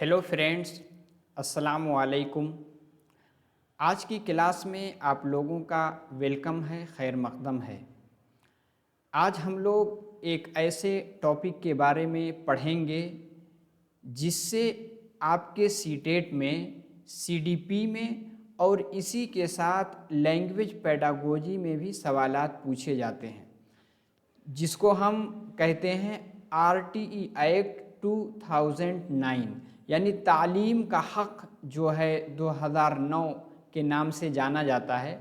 Hello friends, अस्सलाम वालेकुम। आज की क्लास में आप लोगों का वेलकम है, खैर मकदम है। आज हम लोग एक ऐसे टॉपिक के बारे में पढ़ेंगे जिससे आपके सीटेट में, सीडीपी में और इसी के साथ लैंग्वेज पेडागोजी में भी सवालात पूछे जाते हैं, जिसको हम कहते हैं RTE एक्ट 2009, यानी तालीम का हक़ जो है 2009 के नाम से जाना जाता है।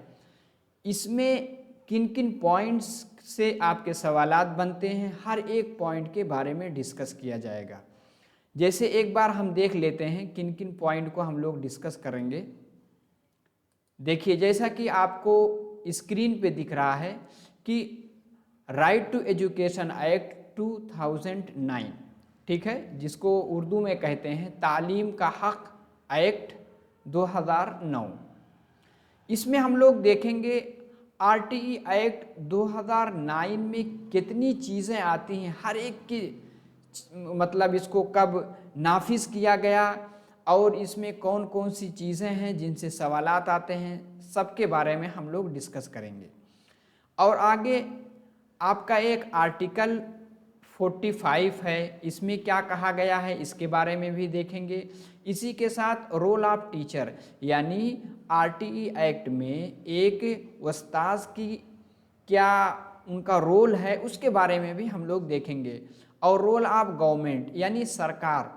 इसमें किन किन पॉइंट्स से आपके सवालात बनते हैं, हर एक पॉइंट के बारे में डिस्कस किया जाएगा। जैसे एक बार हम देख लेते हैं किन किन पॉइंट को हम लोग डिस्कस करेंगे। देखिए, जैसा कि आपको स्क्रीन पे दिख रहा है कि राइट टू एजुकेशन एक्ट 2009, ठीक है, जिसको उर्दू में कहते हैं तालीम का हक़ एक्ट 2009। इसमें हम लोग देखेंगे RTE एक्ट 2009 में कितनी चीज़ें आती हैं, हर एक की मतलब इसको कब नाफिज किया गया और इसमें कौन कौन सी चीज़ें हैं जिनसे सवालात आते हैं, सबके बारे में हम लोग डिस्कस करेंगे। और आगे आपका एक आर्टिकल 45 है, इसमें क्या कहा गया है इसके बारे में भी देखेंगे। इसी के साथ रोल ऑफ टीचर, यानी RTE एक्ट में एक उस्ताद की क्या उनका रोल है उसके बारे में भी हम लोग देखेंगे। और रोल ऑफ गवर्नमेंट, यानी सरकार,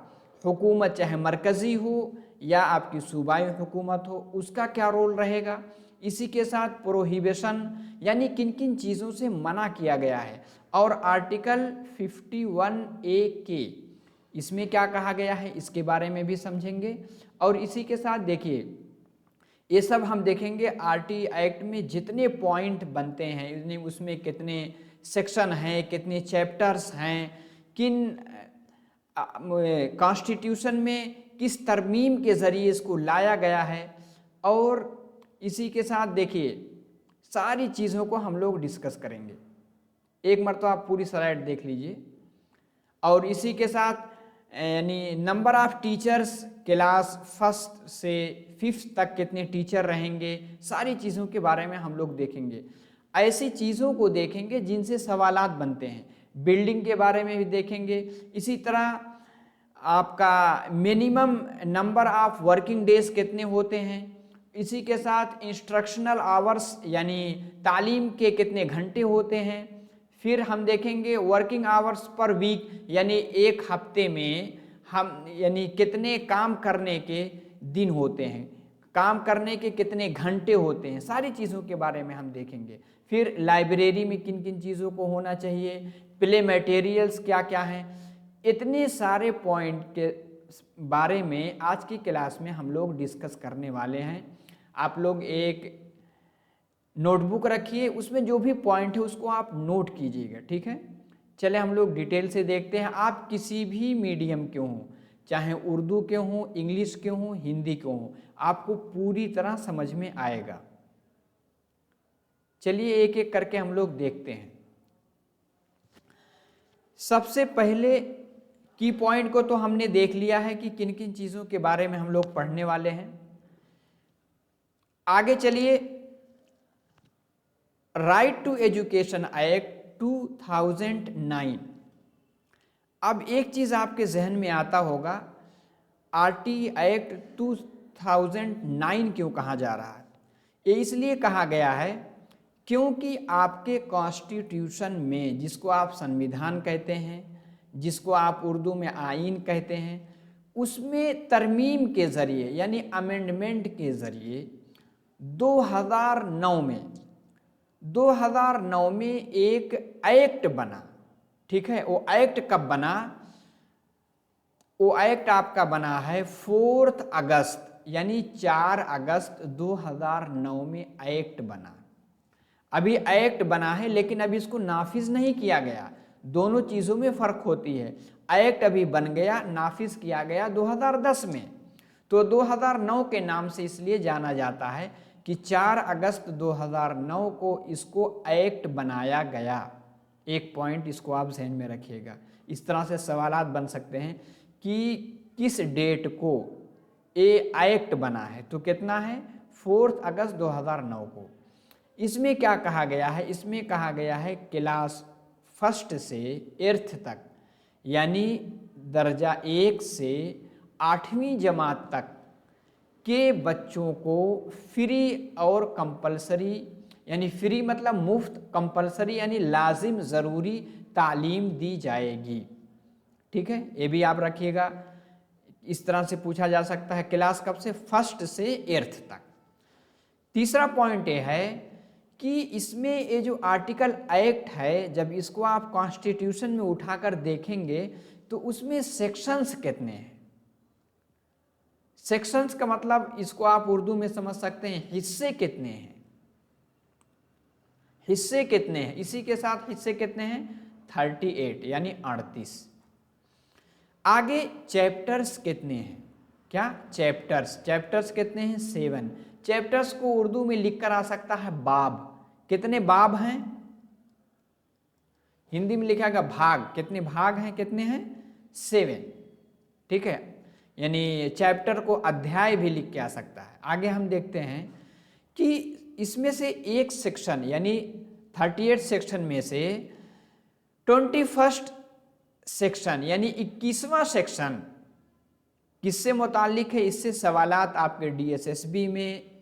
हुकूमत चाहे मरकज़ी हो या आपकी सूबाई हुकूमत हो, उसका क्या रोल रहेगा। इसी के साथ प्रोहिबिशन, यानी किन किन चीज़ों से मना किया गया है। और आर्टिकल 51A के, इसमें क्या कहा गया है इसके बारे में भी समझेंगे। और इसी के साथ देखिए, ये सब हम देखेंगे RTE एक्ट में जितने पॉइंट बनते हैं, उसमें कितने सेक्शन हैं, कितने चैप्टर्स हैं, किन कॉन्स्टिट्यूशन में किस तरमीम के ज़रिए इसको लाया गया है। और इसी के साथ देखिए, सारी चीज़ों को हम लोग डिस्कस करेंगे। एक मरतबा आप पूरी स्लाइड देख लीजिए। और इसी के साथ यानी नंबर ऑफ़ टीचर्स, क्लास 1 से 5 तक कितने टीचर रहेंगे, सारी चीज़ों के बारे में हम लोग देखेंगे। ऐसी चीज़ों को देखेंगे जिनसे सवालात बनते हैं। बिल्डिंग के बारे में भी देखेंगे। इसी तरह आपका minimum number of working days कितने होते हैं। इसी के साथ इंस्ट्रक्शनल आवर्स, यानी तालीम के कितने घंटे होते हैं। फिर हम देखेंगे वर्किंग आवर्स पर वीक, यानी एक हफ्ते में हम यानी कितने काम करने के दिन होते हैं, काम करने के कितने घंटे होते हैं, सारी चीज़ों के बारे में हम देखेंगे। फिर लाइब्रेरी में किन किन चीज़ों को होना चाहिए, प्ले मटेरियल्स क्या क्या हैं, इतने सारे पॉइंट के बारे में आज की क्लास में हम लोग डिस्कस करने वाले हैं। आप लोग एक नोटबुक रखिए, उसमें जो भी पॉइंट है उसको आप नोट कीजिएगा, ठीक है। चले हम लोग डिटेल से देखते हैं। आप किसी भी मीडियम के हों, चाहे उर्दू के हों, इंग्लिश के हों, हिंदी के हों, आपको पूरी तरह समझ में आएगा। चलिए एक एक करके हम लोग देखते हैं। सबसे पहले की पॉइंट को तो हमने देख लिया है कि किन किन चीज़ों के बारे में हम लोग पढ़ने वाले हैं। आगे चलिए, राइट टू एजुकेशन एक्ट 2009। अब एक चीज़ आपके जहन में आता होगा, RTE एक्ट 2009 क्यों कहा जा रहा है। ये इसलिए कहा गया है क्योंकि आपके कॉन्स्टिट्यूशन में, जिसको आप संविधान कहते हैं, जिसको आप उर्दू में आईन कहते हैं, उसमें तरमीम के ज़रिए यानी अमेंडमेंट के ज़रिए 2009 में एक एक्ट बना, ठीक है। वो एक्ट कब बना, वो एक्ट आपका बना है 4 अगस्त, यानी 4 अगस्त 2009 में एक्ट बना। अभी एक्ट बना है लेकिन अभी इसको नाफिज नहीं किया गया। दोनों चीज़ों में फ़र्क होती है। एक्ट अभी बन गया, नाफिज किया गया 2010 में, तो 2009 के नाम से इसलिए जाना जाता है कि 4 अगस्त 2009 को इसको एक्ट बनाया गया। एक पॉइंट इसको आप जहन में रखिएगा। इस तरह से सवालात बन सकते हैं कि किस डेट को ये एक्ट बना है, तो कितना है 4 अगस्त 2009 को। इसमें क्या कहा गया है, इसमें कहा गया है क्लास फर्स्ट से 8th तक, यानी दर्जा 1 से 8वीं जमात तक के बच्चों को फ्री और कंपलसरी, यानी फ्री मतलब मुफ्त, कंपलसरी यानी लाजिम ज़रूरी तालीम दी जाएगी। ठीक है, ये भी आप रखिएगा। इस तरह से पूछा जा सकता है क्लास कब से, 1st से 8th तक। तीसरा पॉइंट ये है कि इसमें ये जो आर्टिकल एक्ट है, जब इसको आप कॉन्स्टिट्यूशन में उठाकर देखेंगे तो उसमें सेक्शंस कितने हैं। सेक्शंस का मतलब इसको आप उर्दू में समझ सकते हैं हिस्से कितने हैं, हिस्से कितने हैं, इसी के साथ हिस्से कितने हैं 38 यानी 38। आगे चैप्टर्स कितने हैं, क्या चैप्टर्स, चैप्टर्स कितने हैं 7। चैप्टर्स को उर्दू में लिखकर आ सकता है बाब, कितने बाब हैं, हिंदी में लिखा गया भाग, कितने भाग हैं, कितने हैं 7। ठीक है, यानी चैप्टर को अध्याय भी लिख के आ सकता है। आगे हम देखते हैं कि इसमें से एक सेक्शन यानी 38 सेक्शन में से 21st सेक्शन यानी 21वां सेक्शन किससे मुताल्लिक है, इससे सवालात आपके DSSB में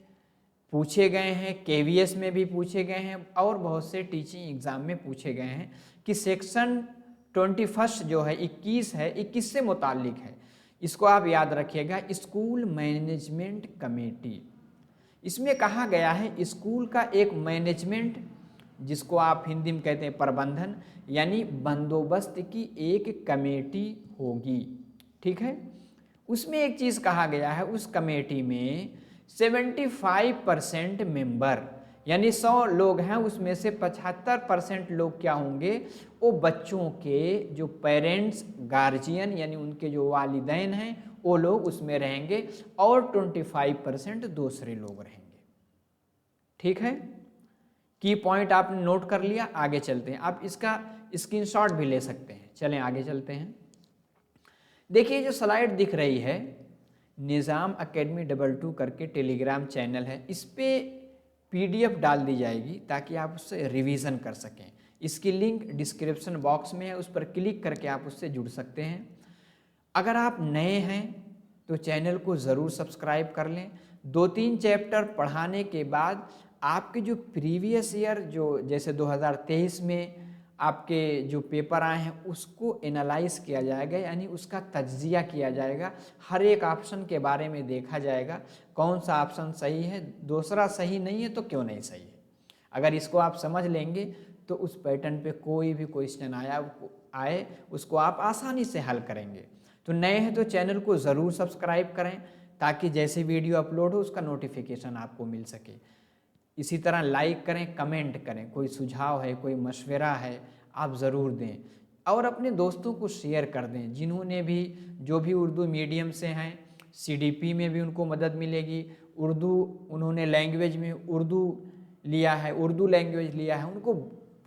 पूछे गए हैं, KVS में भी पूछे गए हैं और बहुत से टीचिंग एग्जाम में पूछे गए हैं कि सेक्शन 21 जो है 21 है, 21 से मुताल्लिक है। इसको आप याद रखिएगा, स्कूल मैनेजमेंट कमेटी। इसमें कहा गया है स्कूल का एक मैनेजमेंट, जिसको आप हिंदी में कहते हैं प्रबंधन, यानी बंदोबस्त की एक कमेटी होगी। ठीक है, उसमें एक चीज़ कहा गया है, उस कमेटी में 75% मेंबर यानी 100 लोग हैं, उसमें से 75% लोग क्या होंगे, वो बच्चों के जो पेरेंट्स गार्जियन यानी उनके जो वालिदैन हैं वो लोग उसमें रहेंगे और 25% दूसरे लोग रहेंगे। ठीक है, की पॉइंट आपने नोट कर लिया। आगे चलते हैं, आप इसका स्क्रीनशॉट भी ले सकते हैं। चलें आगे चलते हैं। देखिए जो स्लाइड दिख रही है, निज़ाम अकेडमी 22 करके टेलीग्राम चैनल है, इस पर PDF डाल दी जाएगी ताकि आप उससे रिवीजन कर सकें। इसकी लिंक डिस्क्रिप्शन बॉक्स में है, उस पर क्लिक करके आप उससे जुड़ सकते हैं। अगर आप नए हैं तो चैनल को ज़रूर सब्सक्राइब कर लें। 2-3 चैप्टर पढ़ाने के बाद आपके जो प्रीवियस ईयर जो जैसे 2023 में आपके जो पेपर आए हैं उसको एनालाइज किया जाएगा, यानी उसका तज्जिया किया जाएगा। हर एक ऑप्शन के बारे में देखा जाएगा कौन सा ऑप्शन सही है, दूसरा सही नहीं है तो क्यों नहीं सही है। अगर इसको आप समझ लेंगे तो उस पैटर्न पे कोई भी क्वेश्चन आए उसको आप आसानी से हल करेंगे। तो नए हैं तो चैनल को ज़रूर सब्सक्राइब करें ताकि जैसे वीडियो अपलोड हो उसका नोटिफिकेशन आपको मिल सके। इसी तरह लाइक करें, कमेंट करें, कोई सुझाव है, कोई मशवरा है आप ज़रूर दें और अपने दोस्तों को शेयर कर दें जिन्होंने भी जो भी उर्दू मीडियम से हैं। CDP में भी उनको मदद मिलेगी, उर्दू उन्होंने लैंग्वेज में उर्दू लिया है, उर्दू लैंग्वेज लिया है, उनको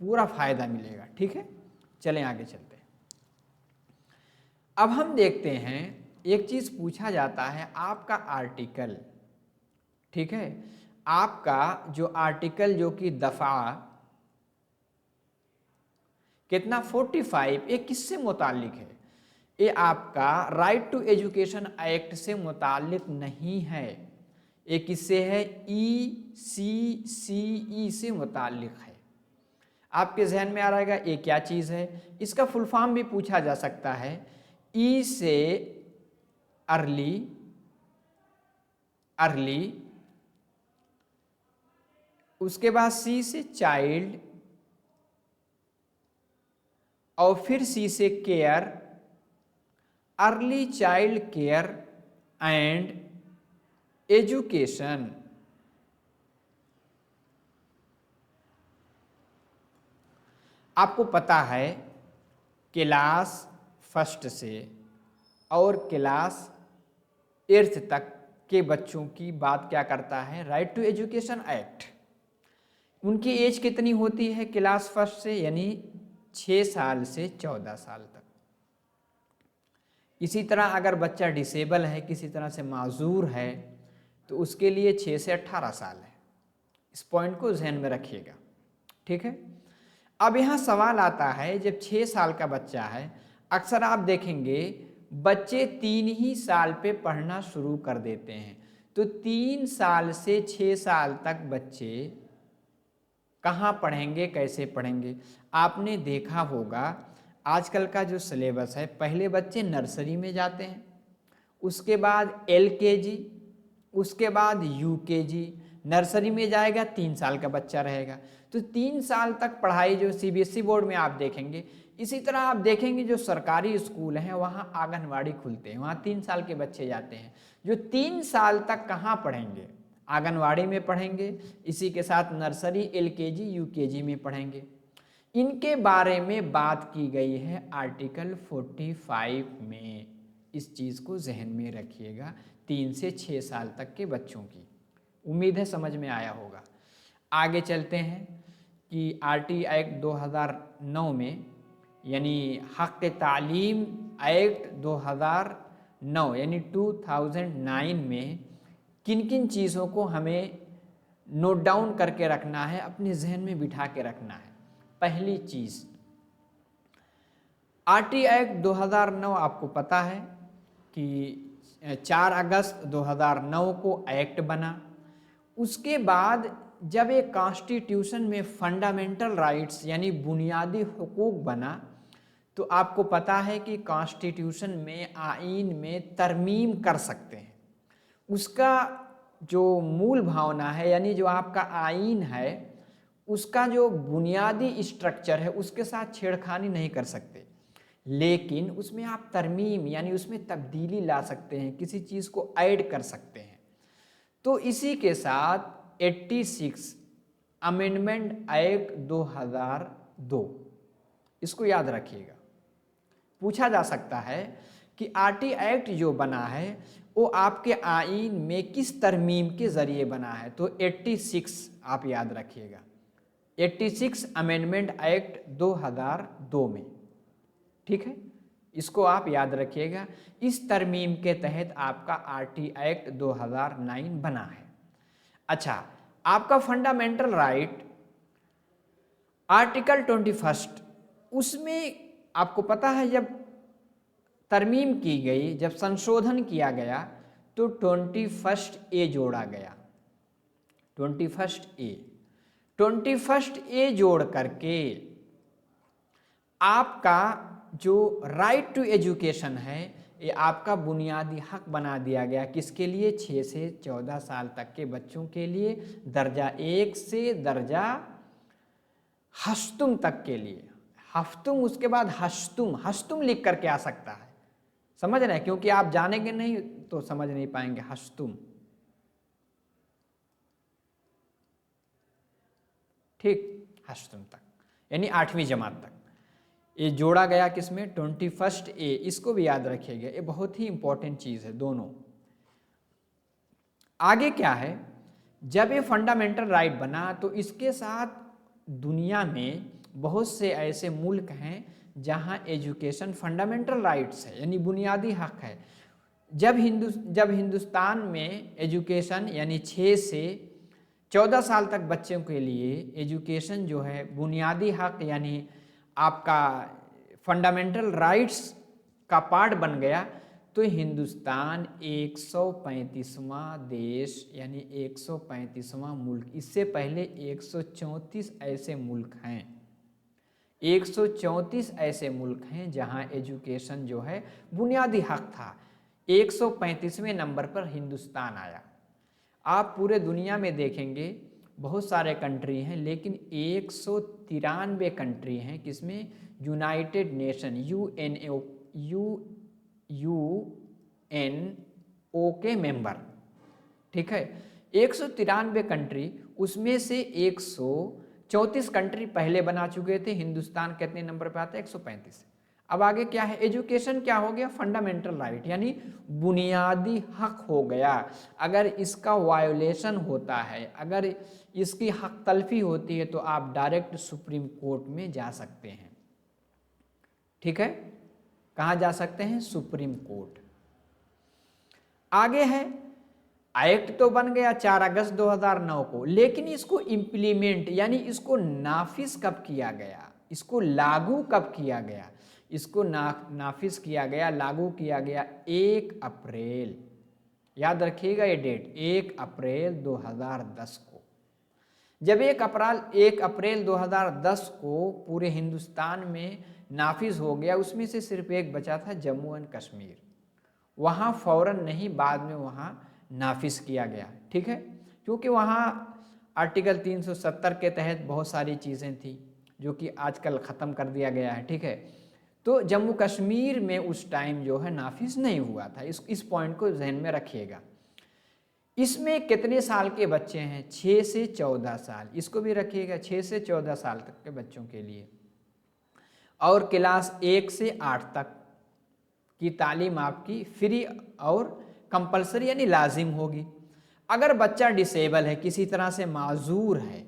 पूरा फ़ायदा मिलेगा। ठीक है, चलें आगे चलते हैं। अब हम देखते हैं, एक चीज़ पूछा जाता है आपका आर्टिकल, ठीक है, आपका जो आर्टिकल जो कि दफ़ा कितना 45, ये किससे मुतालिक है, ये आपका राइट टू एजुकेशन एक्ट से मुतालिक नहीं है, ये किससे है ECCE से मुतालिक है। आपके जहन में आ रहेगा ये क्या चीज़ है, इसका फुल फॉर्म भी पूछा जा सकता है। E से अर्ली, उसके बाद C से चाइल्ड और फिर C से care, early child care and education. आपको पता है क्लास फर्स्ट से और क्लास 8th तक के बच्चों की बात क्या करता है राइट टू एजुकेशन एक्ट। उनकी एज कितनी होती है क्लास फर्स्ट से, यानी 6 साल से 14 साल तक। इसी तरह अगर बच्चा डिसेबल है, किसी तरह से माजूर है, तो उसके लिए 6 से 18 साल है। इस पॉइंट को ध्यान में रखिएगा, ठीक है। अब यहाँ सवाल आता है, जब 6 साल का बच्चा है, अक्सर आप देखेंगे बच्चे 3 ही साल पे पढ़ना शुरू कर देते हैं। तो 3 साल से 6 साल तक बच्चे कहाँ पढ़ेंगे, कैसे पढ़ेंगे? आपने देखा होगा आजकल का जो सिलेबस है, पहले बच्चे नर्सरी में जाते हैं, उसके बाद LKG, उसके बाद UKG, नर्सरी में जाएगा 3 साल का बच्चा रहेगा। तो 3 साल तक पढ़ाई जो CBSE बोर्ड में आप देखेंगे, इसी तरह आप देखेंगे जो सरकारी स्कूल हैं वहाँ आंगनवाड़ी खुलते हैं, वहाँ 3 साल के बच्चे जाते हैं। जो 3 साल तक कहाँ पढ़ेंगे? आंगनवाड़ी में पढ़ेंगे, इसी के साथ नर्सरी, LKG, UKG में पढ़ेंगे। इनके बारे में बात की गई है आर्टिकल 45 में। इस चीज़ को जहन में रखिएगा, 3 से 6 साल तक के बच्चों की। उम्मीद है समझ में आया होगा। आगे चलते हैं कि RT एक्ट 2009 में, यानी हक़ तालीम एक्ट 2009 यानी 2009 में किन किन चीज़ों को हमें नोट डाउन करके रखना है, अपने जहन में बिठा के रखना है। पहली चीज़, RT एक्ट 2009 आपको पता है कि 4 अगस्त 2009 को एक्ट बना। उसके बाद जब एक कॉन्स्टिट्यूशन में फंडामेंटल राइट्स यानी बुनियादी हुकूक बना, तो आपको पता है कि कॉन्स्टिट्यूशन में, आइन में तरमीम कर सकते हैं। उसका जो मूल भावना है, यानी जो आपका आइन है, उसका जो बुनियादी स्ट्रक्चर है, उसके साथ छेड़खानी नहीं कर सकते, लेकिन उसमें आप तरमीम यानी उसमें तब्दीली ला सकते हैं, किसी चीज़ को ऐड कर सकते हैं। तो इसी के साथ 86 अमेंडमेंट एक्ट 2002, इसको याद रखिएगा। पूछा जा सकता है कि RT एक्ट जो बना है वो आपके आइन में किस तरमीम के ज़रिए बना है, तो 86 आप याद रखिएगा, 86 अमेंडमेंट एक्ट 2002 में, ठीक है। इसको आप याद रखिएगा। इस तरमीम के तहत आपका RT एक्ट 2009 बना है। अच्छा, आपका फंडामेंटल राइट आर्टिकल 21, उसमें आपको पता है जब तरमीम की गई, जब संशोधन किया गया, तो 21A जोड़ा गया। 21A जोड़ करके आपका जो राइट टू एजुकेशन है, ये आपका बुनियादी हक बना दिया गया। किसके लिए? 6 से 14 साल तक के बच्चों के लिए, दर्जा 1 से दर्जा हश्तुम तक के लिए। हफ्तुम, उसके बाद हश्तुम, हश्तुम लिख करके आ सकता है, समझ रहे हैं? क्योंकि आप जानेंगे नहीं तो समझ नहीं पाएंगे। हश्तुम, ठीक, हश्तुम तक यानी 8वीं जमात तक ये जोड़ा गया। किसमें? 21A। इसको भी याद रखिएगा, ये बहुत ही इंपॉर्टेंट चीज़ है दोनों। आगे क्या है, जब ये फंडामेंटल राइट बना तो इसके साथ दुनिया में बहुत से ऐसे मुल्क हैं जहां एजुकेशन फंडामेंटल राइट्स है, यानी बुनियादी हक है। जब हिंदुस्तान में एजुकेशन यानी 6 से 14 साल तक बच्चों के लिए एजुकेशन जो है बुनियादी हक यानी आपका फंडामेंटल राइट्स का पार्ट बन गया, तो हिंदुस्तान 135वां देश यानी 135वां मुल्क। इससे पहले 134 ऐसे मुल्क हैं, 134 ऐसे मुल्क हैं जहां एजुकेशन जो है बुनियादी हक था। 135वें नंबर पर हिंदुस्तान आया। आप पूरे दुनिया में देखेंगे बहुत सारे कंट्री हैं, लेकिन 193 कंट्री हैं किसमें? यूनाइटेड नेशन UNO के मेंबर, ठीक है। 193 कंट्री, उसमें से 134 कंट्री पहले बना चुके थे। हिंदुस्तान कितने नंबर पे आता है? 135। अब आगे क्या है? एजुकेशन क्या हो गया? फंडामेंटल राइट यानी बुनियादी हक हो गया। अगर इसका वायोलेशन होता है, अगर इसकी हक तलफी होती है, तो आप डायरेक्ट सुप्रीम कोर्ट में जा सकते हैं, ठीक है। कहाँ जा सकते हैं? Supreme court. आगे है, एक्ट तो बन गया 4 अगस्त 2009 को, लेकिन इसको इम्प्लीमेंट यानी इसको नाफिज कब किया गया, इसको लागू कब किया गया? इसको नाफिज किया गया, लागू किया गया 1 अप्रैल, याद रखिएगा ये डेट, 1 अप्रैल 2010 को। जब 1 अप्रैल 2010 को पूरे हिंदुस्तान में नाफिज हो गया, उसमें से सिर्फ एक बचा था जम्मू एंड कश्मीर। वहाँ फौरन नहीं, बाद में वहाँ नाफिज किया गया, ठीक है, क्योंकि वहाँ आर्टिकल 370 के तहत बहुत सारी चीज़ें थी जो कि आजकल ख़त्म कर दिया गया है, ठीक है। तो जम्मू कश्मीर में उस टाइम जो है नाफिज नहीं हुआ था, इस पॉइंट को जहन में रखिएगा। इसमें कितने साल के बच्चे हैं? 6 से 14 साल, इसको भी रखिएगा, 6 से 14 साल तक के बच्चों के लिए। और क्लास 1 से 8 तक की तालीम आपकी फ्री और कंपलसरी यानी लाजिम होगी। अगर बच्चा डिसेबल है, किसी तरह से माजूर है,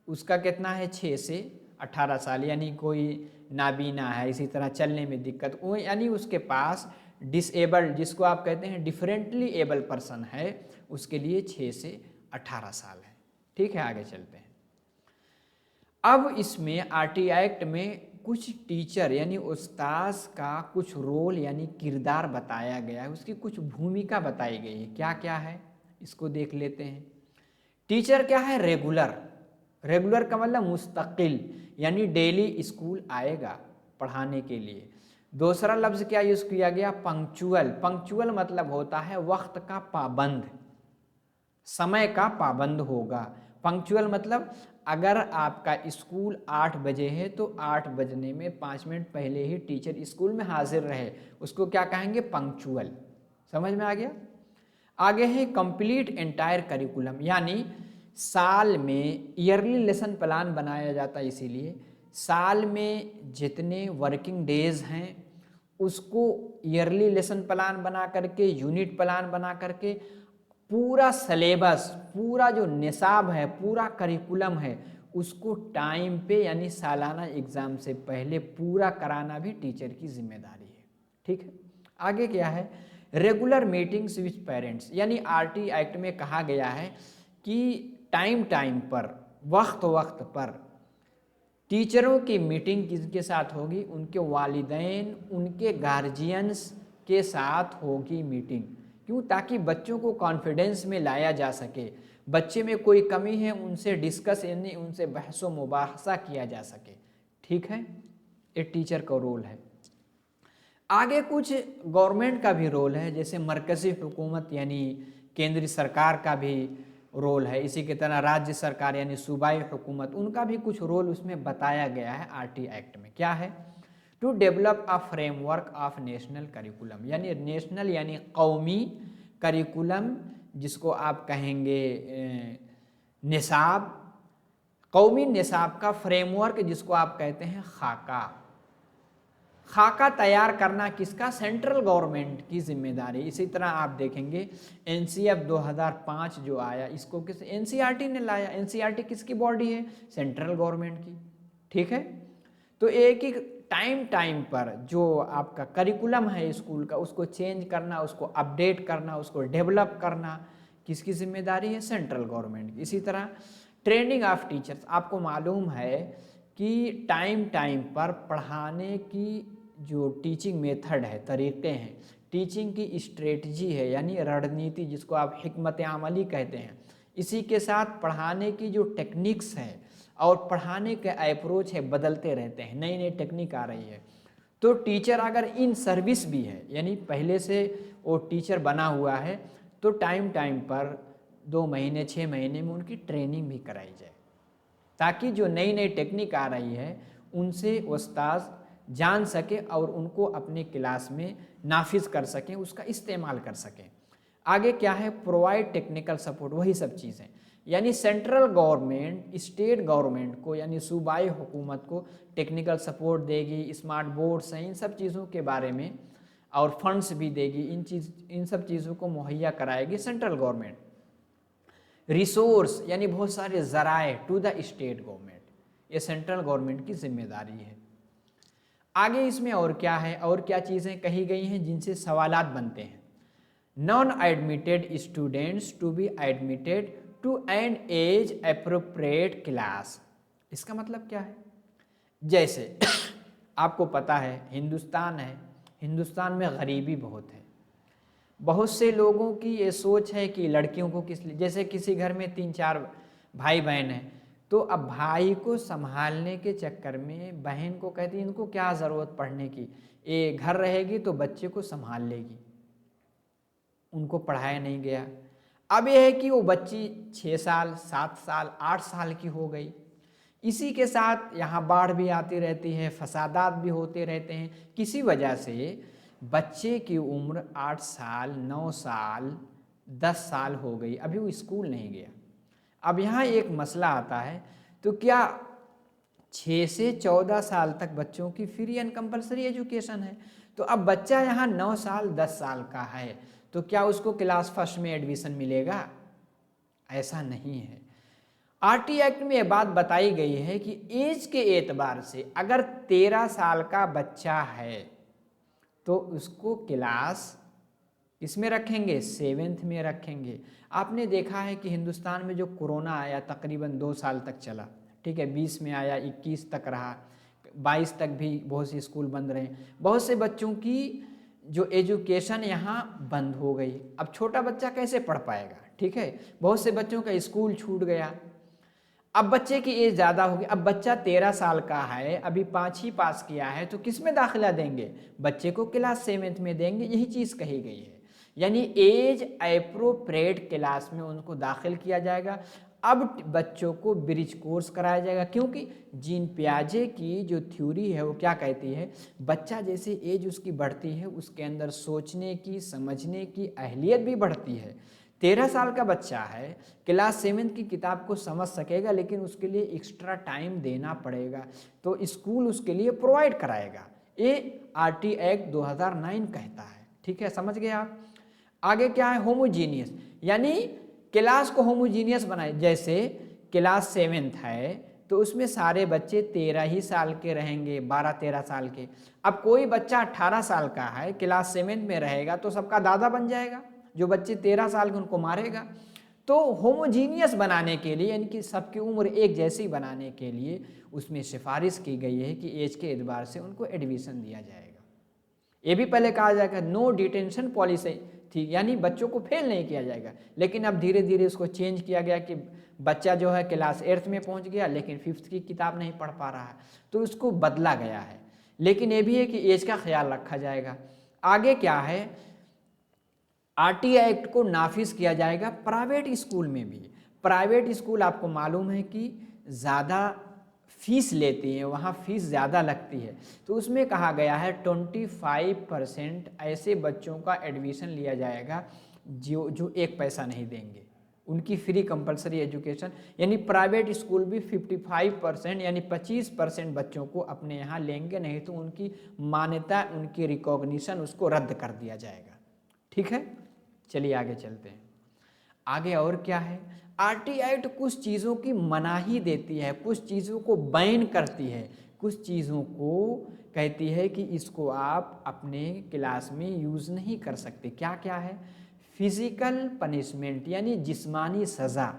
उसका कितना है? 6 से 18 साल, यानी कोई नाबीना है, इसी तरह चलने में दिक्कत, वो यानी उसके पास डिसेबल्ड, जिसको आप कहते हैं डिफरेंटली एबल पर्सन है, उसके लिए 6 से 18 साल है, ठीक है। आगे चलते हैं। अब इसमें आरटी एक्ट में कुछ टीचर यानी उस्ताद का कुछ रोल यानी किरदार बताया गया है, उसकी कुछ भूमिका बताई गई है। क्या क्या है इसको देख लेते हैं। टीचर क्या है? रेगुलर। रेगुलर का मतलब मुस्तकिल, यानी डेली स्कूल आएगा पढ़ाने के लिए। दूसरा लफ्ज़ क्या यूज़ किया गया? पंक्चुअल। पंक्चुअल मतलब होता है वक्त का पाबंद, समय का पाबंद होगा। पंक्चुअल मतलब अगर आपका स्कूल 8 बजे है तो 8 बजने में 5 मिनट पहले ही टीचर स्कूल में हाजिर रहे, उसको क्या कहेंगे? पंक्चुअल। समझ में आ गया? आगे है कंप्लीट एंटायर करिकुलम, यानी साल में ईयरली लेसन प्लान बनाया जाता है, इसीलिए साल में जितने वर्किंग डेज हैं उसको ईयरली लेसन प्लान बना करके, यूनिट प्लान बना करके, पूरा सिलेबस, पूरा जो निसाब है, पूरा करिकुलम है, उसको टाइम पे यानी सालाना एग्ज़ाम से पहले पूरा कराना भी टीचर की जिम्मेदारी है, ठीक है। आगे क्या है? रेगुलर मीटिंग्स विथ पेरेंट्स, यानी आरटी एक्ट में कहा गया है कि टाइम टाइम पर, वक्त वक्त पर टीचरों की मीटिंग किसके साथ होगी? उनके वालिदैन, उनके गार्जियंस के साथ होगी मीटिंग। क्यों? ताकि बच्चों को कॉन्फिडेंस में लाया जा सके, बच्चे में कोई कमी है उनसे डिस्कस यानी उनसे बहस व मुबाहसा किया जा सके, ठीक है। ये टीचर का रोल है। आगे कुछ गवर्नमेंट का भी रोल है, जैसे मरकज़ी हुकूमत यानी केंद्रीय सरकार का भी रोल है, इसी की तरह राज्य सरकार यानी सूबाई हुकूमत, उनका भी कुछ रोल उसमें बताया गया है आरटी एक्ट में। क्या है? To develop a framework of national curriculum, यानी नेशनल यानी कौमी करिकुलम, जिसको आप कहेंगे निसाब, कौमी निसाब का फ्रेमवर्क जिसको आप कहते हैं खाका। खाका तैयार करना किसका? सेंट्रल गवर्नमेंट की जिम्मेदारी। इसी तरह आप देखेंगे एनसीएफ 2005 जो आया, इसको किस एनसीईआरटी ने लाया। एनसीईआरटी किसकी बॉडी है? सेंट्रल गवर्नमेंट की, ठीक है। तो एक ही टाइम टाइम पर जो आपका करिकुलम है स्कूल का, उसको चेंज करना, उसको अपडेट करना, उसको डेवलप करना किसकी जिम्मेदारी है? सेंट्रल गवर्नमेंट की। इसी तरह ट्रेनिंग ऑफ टीचर्स, आपको मालूम है कि टाइम टाइम पर पढ़ाने की जो टीचिंग मेथड है, तरीक़े हैं, टीचिंग की स्ट्रेटजी है यानी रणनीति, जिसको आप हिकमत अमली कहते हैं, इसी के साथ पढ़ाने की जो टेक्निक्स है और पढ़ाने के अप्रोच है बदलते रहते हैं, नई नई टेक्निक आ रही है। तो टीचर अगर इन सर्विस भी है यानी पहले से वो टीचर बना हुआ है, तो टाइम टाइम पर 2 महीने 6 महीने में उनकी ट्रेनिंग भी कराई जाए, ताकि जो नई नई टेक्निक आ रही है उनसे उस्ताद जान सके और उनको अपने क्लास में नाफिज कर सकें, उसका इस्तेमाल कर सकें। आगे क्या है? प्रोवाइड टेक्निकल सपोर्ट, वही सब चीज़ें, यानी सेंट्रल गवर्नमेंट स्टेट गवर्नमेंट को यानी सूबाई हुकूमत को टेक्निकल सपोर्ट देगी, स्मार्ट बोर्ड्स हैं, इन सब चीज़ों के बारे में, और फंड्स भी देगी, इन सब चीज़ों को मुहैया कराएगी सेंट्रल गवर्नमेंट। रिसोर्स यानी बहुत सारे ज़राए टू द स्टेट गवर्नमेंट, ये सेंट्रल गवर्नमेंट की जिम्मेदारी है। आगे इसमें और क्या है, और क्या चीज़ें कही गई हैं जिनसे सवालात बनते हैं। Non admitted students to be admitted to an age appropriate class. इसका मतलब क्या है? जैसे आपको पता है हिंदुस्तान है, हिंदुस्तान में गरीबी बहुत है। बहुत से लोगों की ये सोच है कि लड़कियों को किस लिए, जैसे किसी घर में 3-4 भाई बहन हैं, तो अब भाई को संभालने के चक्कर में बहन को कहती है इनको क्या ज़रूरत पढ़ने की, ये घर रहेगी तो बच्चे को संभाल लेगी, उनको पढ़ाया नहीं गया। अब यह है कि वो बच्ची 6 साल 7 साल 8 साल की हो गई। इसी के साथ यहाँ बाढ़ भी आती रहती है, फसादात भी होते रहते हैं। किसी वजह से बच्चे की उम्र 8 साल 9 साल 10 साल हो गई, अभी वो स्कूल नहीं गया। अब यहाँ एक मसला आता है, तो क्या 6 से 14 साल तक बच्चों की फ्री एंड कंपलसरी एजुकेशन है, तो अब बच्चा यहाँ 9 साल 10 साल का है, तो क्या उसको क्लास फर्स्ट में एडमिशन मिलेगा? ऐसा नहीं है। आरटी एक्ट में यह बात बताई गई है कि एज के एतबार से अगर 13 साल का बच्चा है तो उसको क्लास इसमें रखेंगे, 7th में रखेंगे। आपने देखा है कि हिंदुस्तान में जो कोरोना आया तकरीबन 2 साल तक चला, ठीक है, 20 में आया, 21 तक रहा, 22 तक भी बहुत से स्कूल बंद रहे। बहुत से बच्चों की जो एजुकेशन यहाँ बंद हो गई। अब छोटा बच्चा कैसे पढ़ पाएगा? ठीक है, बहुत से बच्चों का स्कूल छूट गया। अब बच्चे की एज ज़्यादा होगी, अब बच्चा 13 साल का है, अभी 5 ही पास किया है, तो किस में दाखिला देंगे? बच्चे को क्लास 7th में देंगे। यही चीज़ कही गई है, यानी एज अप्रोप्रिएट क्लास में उनको दाखिल किया जाएगा। अब बच्चों को ब्रिज कोर्स कराया जाएगा, क्योंकि जीन पियाजे की जो थ्योरी है वो क्या कहती है, बच्चा जैसे एज उसकी बढ़ती है उसके अंदर सोचने की समझने की अहलियत भी बढ़ती है। 13 साल का बच्चा है, क्लास 7th की किताब को समझ सकेगा, लेकिन उसके लिए एक्स्ट्रा टाइम देना पड़ेगा, तो स्कूल उसके लिए प्रोवाइड कराएगा। ये आरटी एक्ट 2009 कहता है। ठीक है, समझ गए आप? आगे क्या है? होमोजीनियस, यानी क्लास को होमोजीनियस बनाए। जैसे क्लास 7th है तो उसमें सारे बच्चे 13 ही साल के रहेंगे, 12-13 साल के। अब कोई बच्चा 18 साल का है, क्लास 7th में रहेगा, तो सबका दादा बन जाएगा। जो बच्चे 13 साल के उनको मारेगा। तो होमोजीनियस बनाने के लिए, यानी कि सबकी उम्र एक जैसी बनाने के लिए उसमें सिफारिश की गई है कि एज के एतबार से उनको एडमिशन दिया जाएगा। ये भी पहले कहा जाएगा नो डिटेंशन पॉलिसी थी, यानी बच्चों को फेल नहीं किया जाएगा, लेकिन अब धीरे धीरे उसको चेंज किया गया कि बच्चा जो है क्लास 8th में पहुंच गया लेकिन 5th की किताब नहीं पढ़ पा रहा है, तो उसको बदला गया है। लेकिन ये भी है कि एज का ख्याल रखा जाएगा। आगे क्या है? आरटी एक्ट को नाफिज किया जाएगा प्राइवेट स्कूल में भी। प्राइवेट स्कूल आपको मालूम है कि ज़्यादा फीस लेती हैं, वहाँ फीस ज़्यादा लगती है, तो उसमें कहा गया है 25% ऐसे बच्चों का एडमिशन लिया जाएगा जो 1 पैसा नहीं देंगे, उनकी फ्री कंपलसरी एजुकेशन। यानी प्राइवेट स्कूल भी 55% यानी 25% बच्चों को अपने यहाँ लेंगे, नहीं तो उनकी मान्यता, उनकी रिकॉग्निशन उसको रद्द कर दिया जाएगा। ठीक है, चलिए आगे चलते हैं। आगे और क्या है? आरटी एक्ट कुछ चीज़ों की मनाही देती है, कुछ चीज़ों को बैन करती है, कुछ चीज़ों को कहती है कि इसको आप अपने क्लास में यूज़ नहीं कर सकते। क्या क्या है? फिजिकल पनिशमेंट यानी जिस्मानी सज़ा,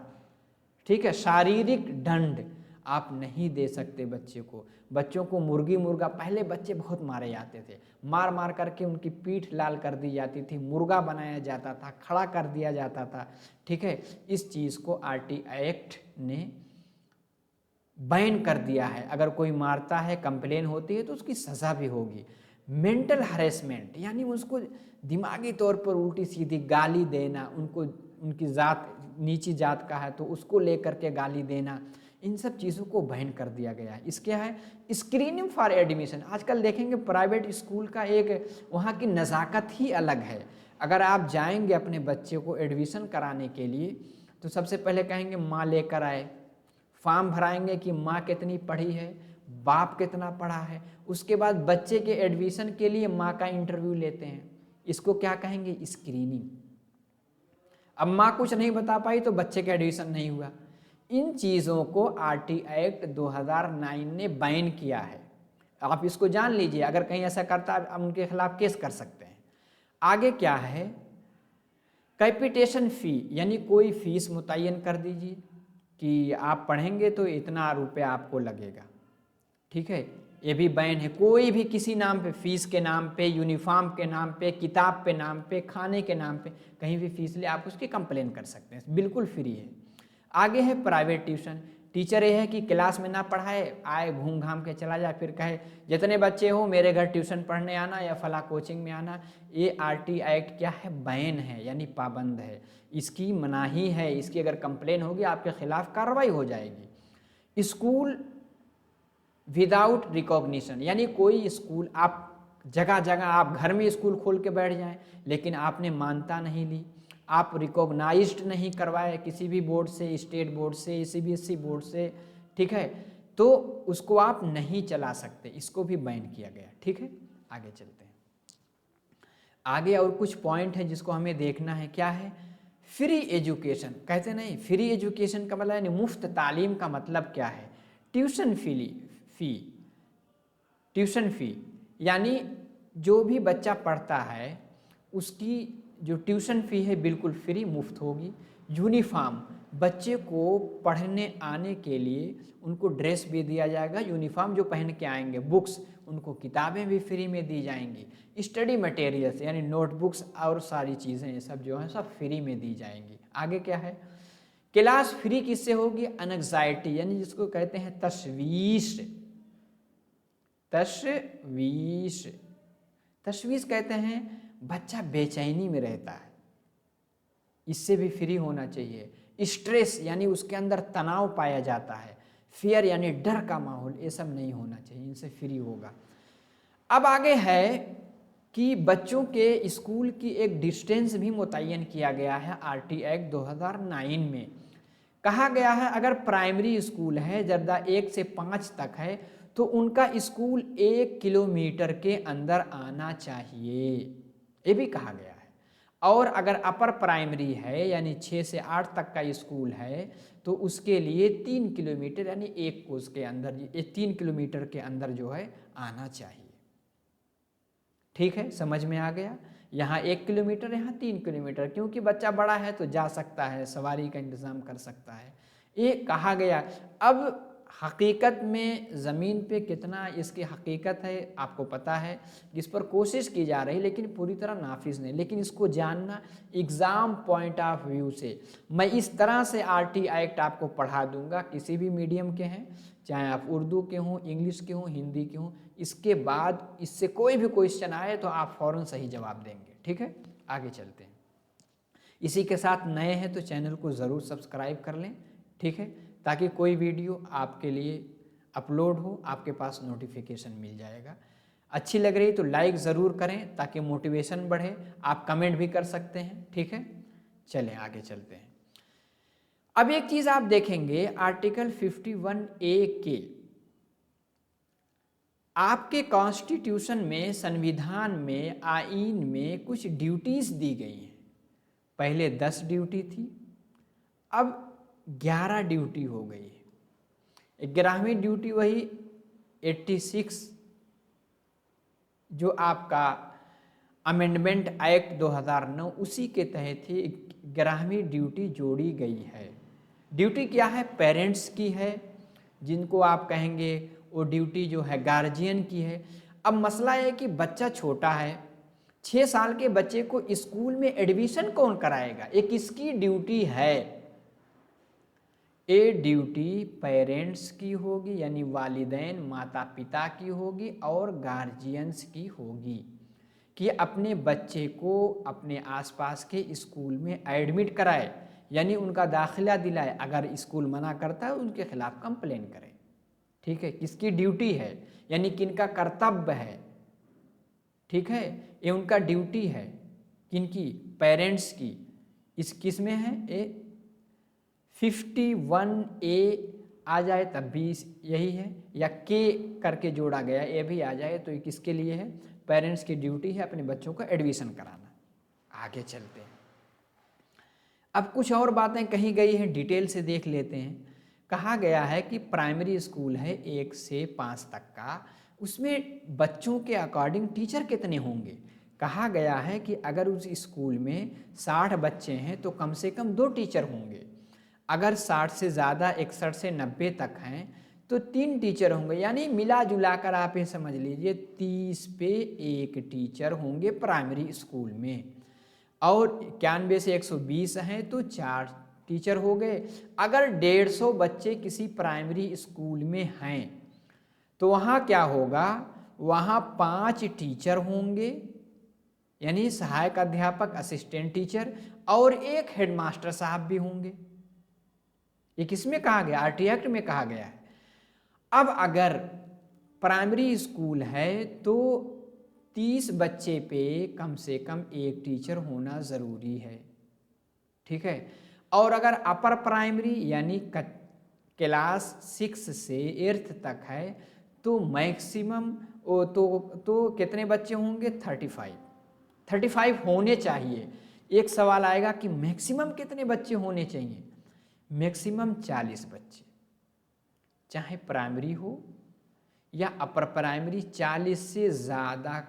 ठीक है, शारीरिक दंड आप नहीं दे सकते बच्चे को। बच्चों को मुर्गी मुर्गा, पहले बच्चे बहुत मारे जाते थे, मार मार करके उनकी पीठ लाल कर दी जाती थी, मुर्गा बनाया जाता था, खड़ा कर दिया जाता था। ठीक है, इस चीज़ को आरटी एक्ट ने बैन कर दिया है। अगर कोई मारता है, कंप्लेन होती है तो उसकी सज़ा भी होगी। मेंटल हरेसमेंट यानी उसको दिमागी तौर पर उल्टी सीधी गाली देना, उनको उनकी जात नीची जात का है तो उसको लेकर के गाली देना, इन सब चीज़ों को बैन कर दिया गया है। इसके है स्क्रीनिंग फॉर एडमिशन। आजकल देखेंगे प्राइवेट स्कूल का एक वहाँ की नज़ाकत ही अलग है। अगर आप जाएंगे अपने बच्चे को एडमिशन कराने के लिए तो सबसे पहले कहेंगे माँ लेकर आए, फॉर्म भराएंगे कि माँ कितनी पढ़ी है, बाप कितना पढ़ा है। उसके बाद बच्चे के एडमिशन के लिए माँ का इंटरव्यू लेते हैं, इसको क्या कहेंगे? स्क्रीनिंग। अब माँ कुछ नहीं बता पाई तो बच्चे का एडमिशन नहीं हुआ। इन चीज़ों को आरटी एक्ट 2009 ने बैन किया है। आप इसको जान लीजिए, अगर कहीं ऐसा करता है आप उनके खिलाफ केस कर सकते हैं। आगे क्या है, कैपिटेशन फ़ी, यानी कोई फ़ीस मुतय्यन कर दीजिए कि आप पढ़ेंगे तो इतना रुपया आपको लगेगा, ठीक है। ये भी बैन है, कोई भी किसी नाम पे, फीस के नाम पे, यूनिफॉर्म के नाम पे, किताब पे नाम पे, खाने के नाम पे कहीं भी फीस ले आप उसकी कंप्लेन कर सकते हैं, बिल्कुल फ्री है। आगे है प्राइवेट ट्यूशन। टीचर ये है कि क्लास में ना पढ़ाए, आए घूम घाम के चला जाए, फिर कहे जितने बच्चे हो मेरे घर ट्यूशन पढ़ने आना या फला कोचिंग में आना। ये RT एक्ट क्या है, बैन है, यानी पाबंद है, इसकी मनाही है, इसकी अगर कंप्लेन होगी आपके खिलाफ कार्रवाई हो जाएगी। स्कूल विदाउट रिकॉग्निशन, यानी कोई स्कूल आप जगह जगह आप घर में स्कूल खोल के बैठ जाएं लेकिन आपने मान्यता नहीं ली, आप रिकॉग्नाइज्ड नहीं करवाए किसी भी बोर्ड से, स्टेट बोर्ड से, CBSE बोर्ड से, ठीक है, तो उसको आप नहीं चला सकते, इसको भी बैन किया गया, ठीक है। आगे चलते हैं। आगे और कुछ पॉइंट है जिसको हमें देखना है, क्या है, फ्री एजुकेशन। कहते नहीं, फ्री एजुकेशन का मतलब यानी मुफ्त तालीम का मतलब क्या है, ट्यूशन फी यानी जो भी बच्चा पढ़ता है उसकी जो ट्यूशन फ़ी है बिल्कुल फ्री, मुफ्त होगी। यूनिफॉर्म, बच्चे को पढ़ने आने के लिए उनको ड्रेस भी दिया जाएगा, यूनिफॉर्म जो पहन के आएंगे, बुक्स, उनको किताबें भी फ्री में दी जाएंगी। स्टडी मटेरियल्स यानी नोटबुक्स और सारी चीज़ें ये सब जो हैं सब फ्री में दी जाएंगी। आगे क्या है, क्लास फ्री किससे होगी, एंग्जाइटी, यानी जिसको कहते हैं तशवीश कहते हैं, बच्चा बेचैनी में रहता है, इससे भी फ्री होना चाहिए। स्ट्रेस यानी उसके अंदर तनाव पाया जाता है, फियर यानी डर का माहौल, ये सब नहीं होना चाहिए, इनसे फ्री होगा। अब आगे है कि बच्चों के स्कूल की एक डिस्टेंस भी मुतय्यन किया गया है RT एक्ट 2009 में। कहा गया है अगर प्राइमरी स्कूल है जर्दा 1 से 5 तक है तो उनका स्कूल 1 किलोमीटर के अंदर आना चाहिए, ये भी कहा गया है। और अगर अपर प्राइमरी है यानी 6 से 8 तक का स्कूल है तो उसके लिए 3 किलोमीटर यानी एक कोस के अंदर, ये 3 किलोमीटर के अंदर जो है आना चाहिए, ठीक है, समझ में आ गया। यहाँ 1 किलोमीटर, यहाँ 3 किलोमीटर, क्योंकि बच्चा बड़ा है तो जा सकता है, सवारी का इंतज़ाम कर सकता है, ये कहा गया। अब हकीकत में ज़मीन पे कितना इसकी हकीकत है आपको पता है, जिस पर कोशिश की जा रही लेकिन पूरी तरह नाफिज नहीं, लेकिन इसको जानना एग्ज़ाम पॉइंट ऑफ व्यू से मैं इस तरह से RT एक्ट आपको पढ़ा दूंगा, किसी भी मीडियम के हैं, चाहे आप उर्दू के हों, इंग्लिश के हों, हिंदी के हों, इसके बाद इससे कोई भी क्वेश्चन आए तो आप फ़ौरन सही जवाब देंगे, ठीक है। आगे चलते हैं। इसी के साथ नए हैं तो चैनल को ज़रूर सब्सक्राइब कर लें, ठीक है, ताकि कोई वीडियो आपके लिए अपलोड हो आपके पास नोटिफिकेशन मिल जाएगा। अच्छी लग रही तो लाइक ज़रूर करें ताकि मोटिवेशन बढ़े, आप कमेंट भी कर सकते हैं, ठीक है। चलें आगे चलते हैं। अब एक चीज़ आप देखेंगे, आर्टिकल 51A के आपके कॉन्स्टिट्यूशन में, संविधान में, आईन में कुछ ड्यूटीज़ दी गई हैं। पहले 10 ड्यूटी थी, अब 11 ड्यूटी हो गई है। 11वीं ड्यूटी वही 86 जो आपका अमेंडमेंट एक्ट 2009 उसी के तहत ही 11वीं ड्यूटी जोड़ी गई है। ड्यूटी क्या है, पेरेंट्स की है, जिनको आप कहेंगे वो ड्यूटी जो है गार्जियन की है। अब मसला है कि बच्चा छोटा है, 6 साल के बच्चे को स्कूल में एडमिशन कौन कराएगा, ये किसकी ड्यूटी है, ये ड्यूटी पेरेंट्स की होगी यानी वालिदैन माता पिता की होगी और गार्जियंस की होगी कि अपने बच्चे को अपने आसपास के स्कूल में एडमिट कराए यानी उनका दाखिला दिलाए, अगर स्कूल मना करता है उनके खिलाफ कंप्लेन करें, ठीक है। किसकी ड्यूटी है यानी किनका कर्तव्य है, ठीक है, ये उनका ड्यूटी है, किनकी, पेरेंट्स की। इस किस में है, ये 51A आ जाए तब भी यही है, या के करके जोड़ा गया ये भी आ जाए तो ये किसके लिए है, पेरेंट्स की ड्यूटी है अपने बच्चों को एडमिशन कराना। आगे चलते हैं। अब कुछ और बातें कही गई हैं, डिटेल से देख लेते हैं। कहा गया है कि प्राइमरी स्कूल है 1 से 5 तक का, उसमें बच्चों के अकॉर्डिंग टीचर कितने होंगे। कहा गया है कि अगर उस स्कूल में 60 बच्चे हैं तो कम से कम 2 टीचर होंगे। अगर 60 से ज़्यादा 61 से 90 तक हैं तो 3 टीचर होंगे। यानी मिला जुला कर आप ये समझ लीजिए 30 पे 1 टीचर होंगे प्राइमरी स्कूल में। और 91 से 120 हैं तो 4 टीचर हो गए। अगर 150 बच्चे किसी प्राइमरी स्कूल में हैं तो वहाँ क्या होगा, वहाँ 5 टीचर होंगे, यानी सहायक अध्यापक, असिस्टेंट टीचर, और 1 हेडमास्टर साहब भी होंगे। ये किसमें कहा गया, आरटी एक्ट में कहा गया है। अब अगर प्राइमरी स्कूल है तो 30 बच्चे पे कम से कम 1 टीचर होना ज़रूरी है, ठीक है। और अगर अपर प्राइमरी यानी क्लास 6 से 8th तक है तो मैक्सिमम तो कितने बच्चे होंगे, 35 होने चाहिए। एक सवाल आएगा कि मैक्सिमम कितने बच्चे होने चाहिए, मैक्सिमम 40 बच्चे, चाहे प्राइमरी हो या अपर प्राइमरी। 40 से ज़्यादा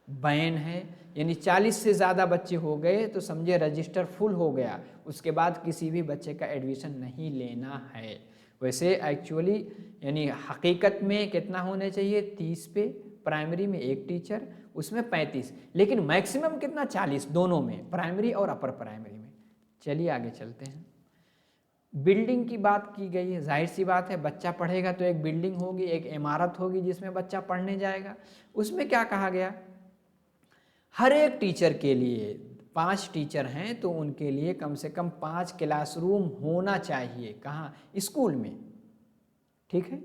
बैन है, यानी 40 से ज़्यादा बच्चे हो गए तो समझे रजिस्टर फुल हो गया, उसके बाद किसी भी बच्चे का एडमिशन नहीं लेना है। वैसे एक्चुअली यानी हकीकत में कितना होने चाहिए, 30 पे प्राइमरी में 1 टीचर, उसमें 35, लेकिन मैक्सिमम कितना, 40, दोनों में, प्राइमरी और अपर प्राइमरी में। चलिए आगे चलते हैं। बिल्डिंग की बात की गई है, जाहिर सी बात है बच्चा पढ़ेगा तो एक बिल्डिंग होगी, एक इमारत होगी जिसमें बच्चा पढ़ने जाएगा। उसमें क्या कहा गया, हर एक टीचर के लिए 5 टीचर हैं तो उनके लिए कम से कम 5 क्लासरूम होना चाहिए। कहाँ, स्कूल में, ठीक है।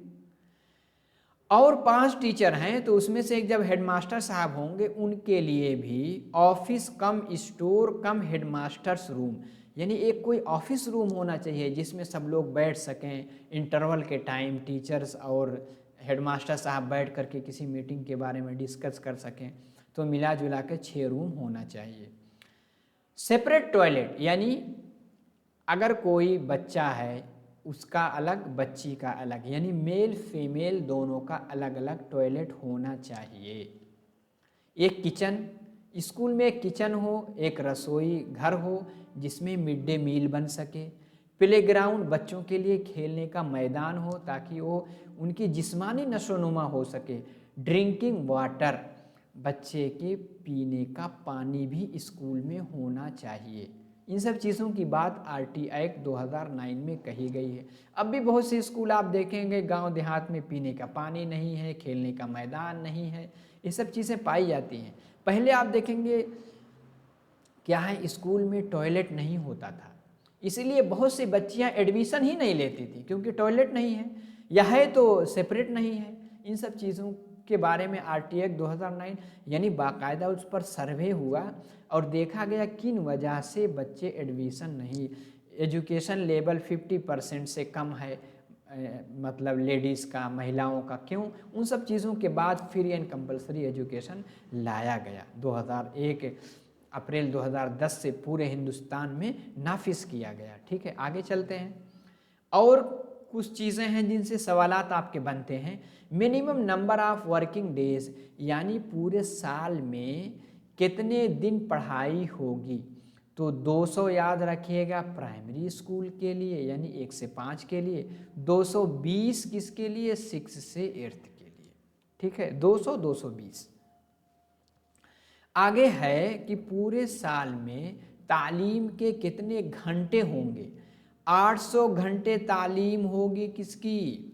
और 5 टीचर हैं तो उसमें से एक जब हेडमास्टर साहब होंगे उनके लिए भी ऑफिस कम स्टोर कम हेडमास्टर्स रूम, यानी एक कोई ऑफिस रूम होना चाहिए जिसमें सब लोग बैठ सकें। इंटरवल के टाइम टीचर्स और हेडमास्टर साहब बैठ करके किसी मीटिंग के बारे में डिस्कस कर सकें। तो मिला जुला के 6 रूम होना चाहिए। सेपरेट टॉयलेट, यानी अगर कोई बच्चा है उसका अलग, बच्ची का अलग, यानी मेल फीमेल दोनों का अलग अलग टॉयलेट होना चाहिए। एक किचन, स्कूल में एक किचन हो, एक रसोई घर हो जिसमें मिड डे मील बन सके। प्लेग्राउंड, बच्चों के लिए खेलने का मैदान हो ताकि वो उनकी जिस्मानी नशोनुमा हो सके। ड्रिंकिंग वाटर, बच्चे के पीने का पानी भी स्कूल में होना चाहिए। इन सब चीज़ों की बात आरटी एक्ट 2009 में कही गई है। अब भी बहुत से स्कूल आप देखेंगे गांव देहात में पीने का पानी नहीं है, खेलने का मैदान नहीं है, ये सब चीज़ें पाई जाती हैं। पहले आप देखेंगे क्या है, स्कूल में टॉयलेट नहीं होता था, इसलिए बहुत सी बच्चियां एडमिशन ही नहीं लेती थी क्योंकि टॉयलेट नहीं है, या है तो सेपरेट नहीं है। इन सब चीज़ों के बारे में आरटी एक्ट 2009 यानी बाकायदा उस पर सर्वे हुआ और देखा गया किन वजह से बच्चे एडमिशन नहीं, एजुकेशन लेवल 50% से कम है, मतलब लेडीज़ का, महिलाओं का, क्यों, उन सब चीज़ों के बाद फ्री एंड कंपलसरी एजुकेशन लाया गया। 2001 अप्रैल 2010 से पूरे हिंदुस्तान में नाफिज किया गया, ठीक है। आगे चलते हैं। और कुछ चीज़ें हैं जिनसे सवालात आपके बनते हैं। Minimum number of working days, यानी पूरे साल में कितने दिन पढ़ाई होगी। तो 200 याद रखिएगा प्राइमरी स्कूल के लिए, यानी 1 से 5 के लिए, 220 किसके लिए, 6 से 8th के लिए, ठीक है, 220। आगे है कि पूरे साल में तालीम के कितने घंटे होंगे। 800 घंटे तालीम होगी किसकी,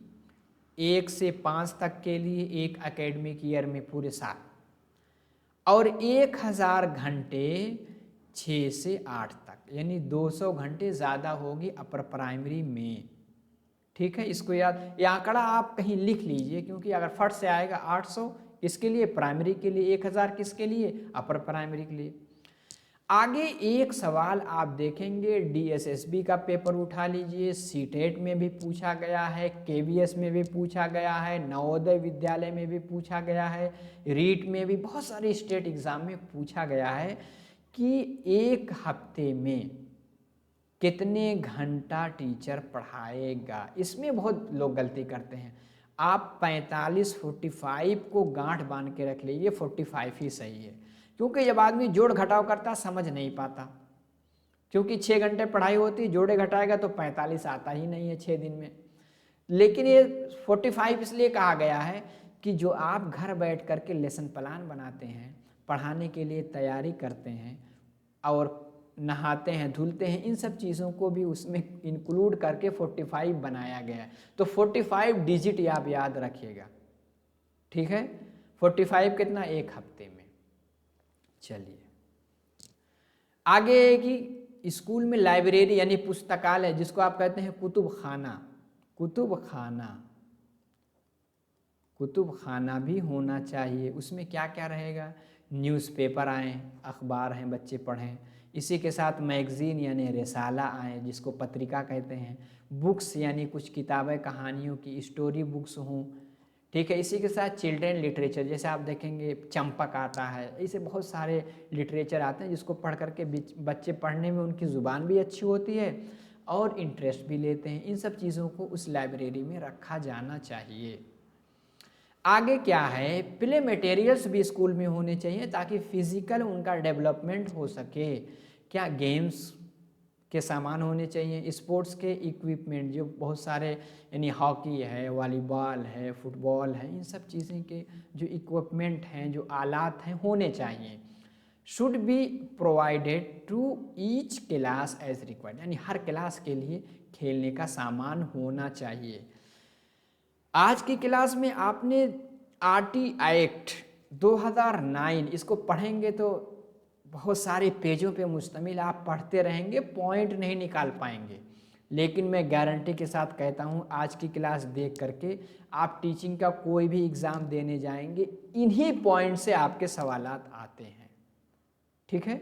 1 से 5 तक के लिए एक एकेडमिक ईयर में पूरे साल, और 1000 घंटे 6 से 8 तक, यानी 200 घंटे ज़्यादा होगी अपर प्राइमरी में, ठीक है। इसको याद, ये आंकड़ा आप कहीं लिख लीजिए क्योंकि अगर फट से आएगा 800 किसके लिए, प्राइमरी के लिए, 1000 किसके लिए, अपर प्राइमरी के लिए। आगे एक सवाल आप देखेंगे, डीएसएसबी का पेपर उठा लीजिए, सीटेट में भी पूछा गया है, केवीएस में भी पूछा गया है, नवोदय विद्यालय में भी पूछा गया है, रीट में भी, बहुत सारे स्टेट एग्जाम में पूछा गया है कि एक हफ्ते में कितने घंटा टीचर पढ़ाएगा। इसमें बहुत लोग गलती करते हैं। आप 45 को गांठ बांध के रख लीजिए, 45 ही सही है। क्योंकि जब आदमी जोड़ घटाव करता समझ नहीं पाता, क्योंकि 6 घंटे पढ़ाई होती, जोड़े घटाएगा तो 45 आता ही नहीं है 6 दिन में। लेकिन ये 45 इसलिए कहा गया है कि जो आप घर बैठ करके लेसन प्लान बनाते हैं, पढ़ाने के लिए तैयारी करते हैं और नहाते हैं धुलते हैं, इन सब चीज़ों को भी उसमें इंक्लूड करके 45 बनाया गया है। तो 45 डिजिट आप याद रखिएगा, ठीक है। 45 कितना, एक हफ्ते में। चलिए आगे कि स्कूल में लाइब्रेरी यानी पुस्तकालय, जिसको आप कहते हैं कुतुब खाना, कुतुब खाना भी होना चाहिए। उसमें क्या क्या रहेगा, न्यूज़पेपर आएँ, अखबार हैं बच्चे पढ़ें, इसी के साथ मैगज़ीन यानी रिसाला आएँ जिसको पत्रिका कहते हैं, बुक्स यानी कुछ किताबें कहानियों की स्टोरी बुक्स हों, ठीक है। इसी के साथ चिल्ड्रेन लिटरेचर, जैसे आप देखेंगे चंपक आता है, ऐसे बहुत सारे लिटरेचर आते हैं जिसको पढ़ करके बच्चे पढ़ने में उनकी ज़ुबान भी अच्छी होती है और इंटरेस्ट भी लेते हैं। इन सब चीज़ों को उस लाइब्रेरी में रखा जाना चाहिए। आगे क्या है, प्ले मटेरियल्स भी स्कूल में होने चाहिए ताकि फिजिकल उनका डेवलपमेंट हो सके। क्या, गेम्स के सामान होने चाहिए, स्पोर्ट्स के इक्विपमेंट जो बहुत सारे यानी हॉकी है, वॉलीबॉल है, फुटबॉल है, इन सब चीज़ें के जो इक्विपमेंट हैं, जो आलात हैं, होने चाहिए। Should be provided to each class as required, यानी हर क्लास के लिए खेलने का सामान होना चाहिए। आज की क्लास में आपने आरटी एक्ट 2009 इसको पढ़ेंगे तो बहुत सारे पेजों पे मुश्तमिल, आप पढ़ते रहेंगे, पॉइंट नहीं निकाल पाएंगे। लेकिन मैं गारंटी के साथ कहता हूँ आज की क्लास देख करके आप टीचिंग का कोई भी एग्ज़ाम देने जाएंगे, इन्हीं पॉइंट से आपके सवालात आते हैं, ठीक है।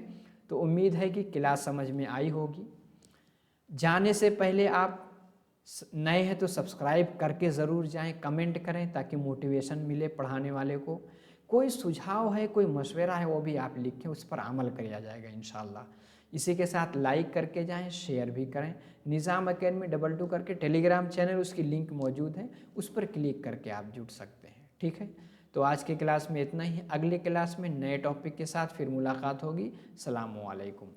तो उम्मीद है कि क्लास समझ में आई होगी। जाने से पहले आप नए हैं तो सब्सक्राइब करके ज़रूर जाएं, कमेंट करें ताकि मोटिवेशन मिले पढ़ाने वाले को। कोई सुझाव है, कोई मशवरा है, वो भी आप लिखें, उस पर अमल किया जाएगा इंशाल्लाह। इसी के साथ लाइक करके जाएं, शेयर भी करें। निज़ाम अकेडमी 22 करके टेलीग्राम चैनल, उसकी लिंक मौजूद है, उस पर क्लिक करके आप जुड़ सकते हैं, ठीक है। तो आज की क्लास में इतना ही, अगली क्लास में नए टॉपिक के साथ फिर मुलाकात होगी। सलाम वालेकुम।